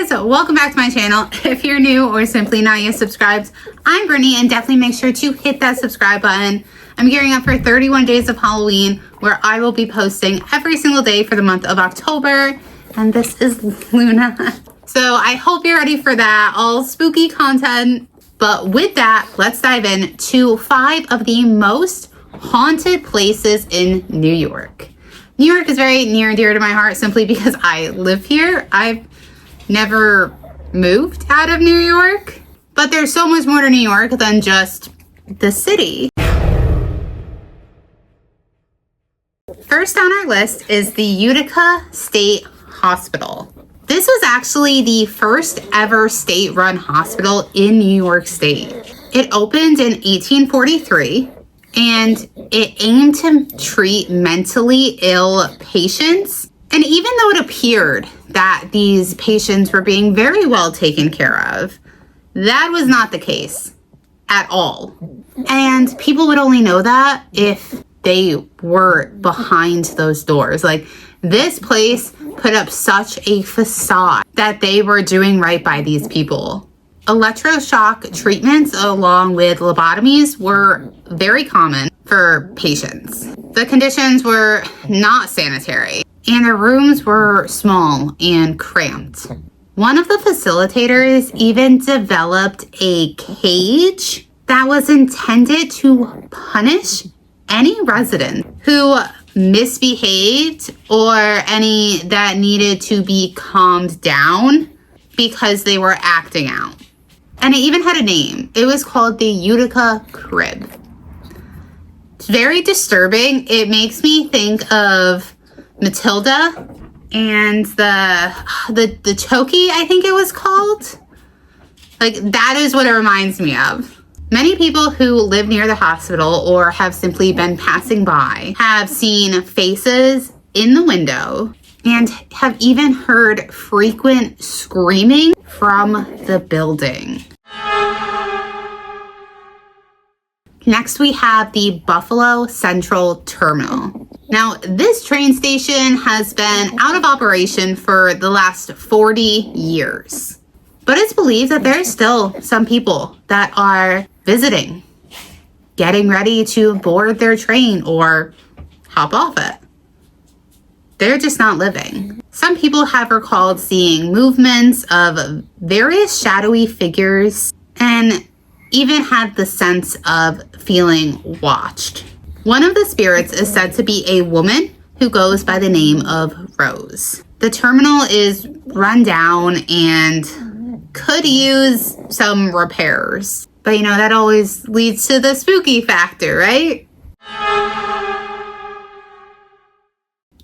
Hey guys, welcome back to my channel. If you're new or simply not yet subscribed, I'm Brittany, and definitely make sure to hit that subscribe button. I'm gearing up for 31 days of Halloween, where I will be posting every single day for the month of October. And this is Luna. So I hope you're ready for that, all spooky content. But with that, let's dive in to 5 of the most haunted places in New York. New York is very near and dear to my heart simply because I live here. I've never moved out of New York, but there's so much more to New York than just the city. First on our list is the Utica State Hospital. This was actually the first ever state-run hospital in New York State. It opened in 1843, and it aimed to treat mentally ill patients. And even though it appeared that these patients were being very well taken care of, that was not the case at all. And people would only know that if they were behind those doors. Like, this place put up such a facade that they were doing right by these people. Electroshock treatments along with lobotomies were very common for patients. The conditions were not sanitary, and the rooms were small and cramped. One of the facilitators even developed a cage that was intended to punish any resident who misbehaved or any that needed to be calmed down because they were acting out. And it even had a name. It was called the Utica Crib. It's very disturbing. It makes me think of Matilda and the Chokey, I think it was called. Like, that is what it reminds me of. Many people who live near the hospital or have simply been passing by have seen faces in the window and have even heard frequent screaming from the building. Next, we have the Buffalo Central Terminal. Now, this train station has been out of operation for the last 40 years. But it's believed that there's still some people that are visiting, getting ready to board their train or hop off it. They're just not living. Some people have recalled seeing movements of various shadowy figures and even had the sense of feeling watched. One of the spirits is said to be a woman who goes by the name of Rose. The terminal is run down and could use some repairs. But you know, that always leads to the spooky factor, right?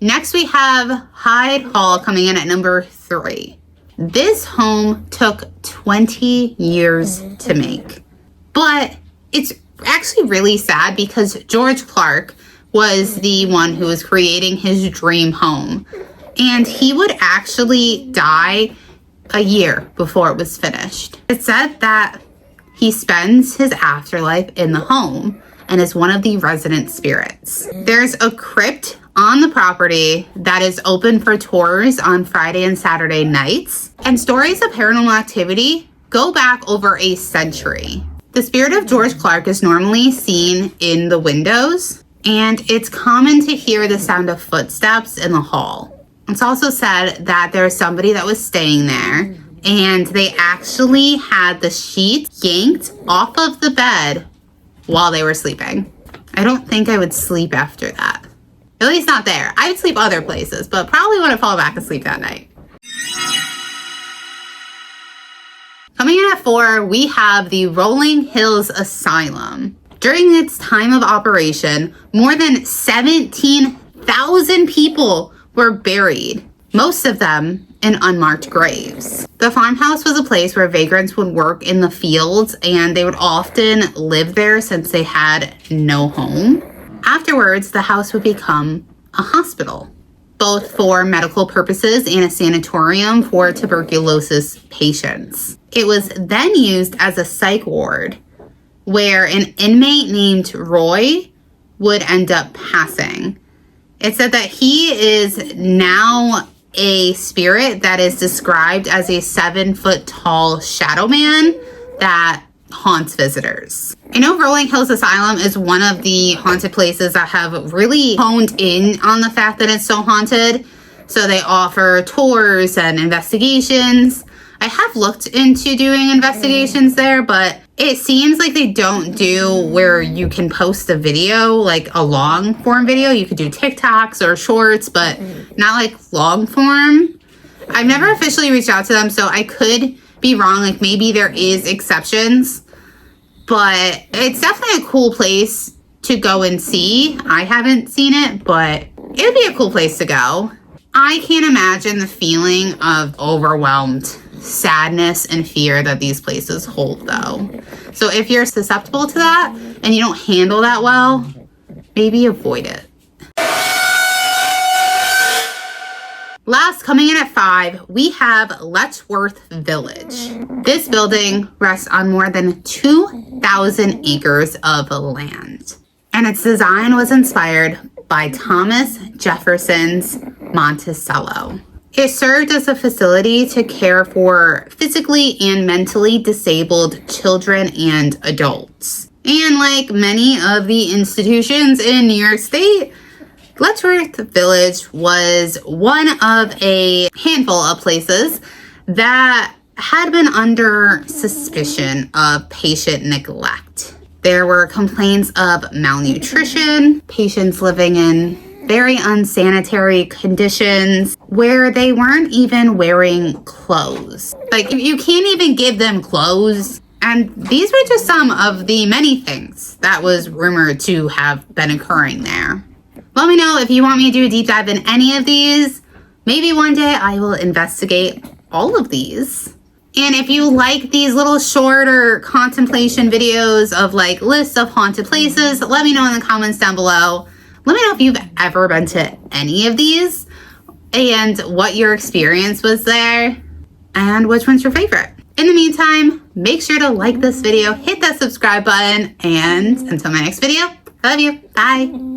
Next, we have Hyde Hall coming in at number 3. This home took 20 years to make. But it's actually really sad because George Clark was the one who was creating his dream home. And he would actually die a year before it was finished. It's said that he spends his afterlife in the home and is one of the resident spirits. There's a crypt on the property that is open for tours on Friday and Saturday nights. And stories of paranormal activity go back over a century. The spirit of George Clark is normally seen in the windows, and it's common to hear the sound of footsteps in the hall. It's also said that there's somebody that was staying there, and they actually had the sheets yanked off of the bed while they were sleeping. I don't think I would sleep after that. At least not there. I would sleep other places, but probably wouldn't fall back asleep that night. Coming in at 4, we have the Rolling Hills Asylum. During its time of operation, more than 17,000 people were buried, most of them in unmarked graves. The farmhouse was a place where vagrants would work in the fields, and they would often live there since they had no home. Afterwards, the house would become a hospital, both for medical purposes and a sanatorium for tuberculosis patients. It was then used as a psych ward, where an inmate named Roy would end up passing. It said that he is now a spirit that is described as a 7-foot tall shadow man that haunts visitors. I know Rolling Hills Asylum is one of the haunted places that have really honed in on the fact that it's so haunted. So they offer tours and investigations. I have looked into doing investigations there, but it seems like they don't do where you can post a video, like a long form video. You could do TikToks or shorts, but not like long form. I've never officially reached out to them, so I could be wrong. Like maybe there is exceptions, but it's definitely a cool place to go and see. I haven't seen it, but it would be a cool place to go. I can't imagine the feeling of overwhelmed sadness and fear that these places hold, though. So if you're susceptible to that and you don't handle that well, maybe avoid it. Last, coming in at 5, we have Letchworth Village. This building rests on more than 2,000 acres of land, and its design was inspired by Thomas Jefferson's Monticello. It served as a facility to care for physically and mentally disabled children and adults. And like many of the institutions in New York State, Letchworth Village was one of a handful of places that had been under suspicion of patient neglect. There were complaints of malnutrition, patients living in very unsanitary conditions where they weren't even wearing clothes. Like, you can't even give them clothes. And these were just some of the many things that was rumored to have been occurring there. Let me know if you want me to do a deep dive in any of these. Maybe one day I will investigate all of these. And if you like these little shorter contemplation videos of like lists of haunted places, let me know in the comments down below. Let me know if you've ever been to any of these and what your experience was there and which one's your favorite. In the meantime, make sure to like this video, hit that subscribe button, and until my next video, I love you. Bye.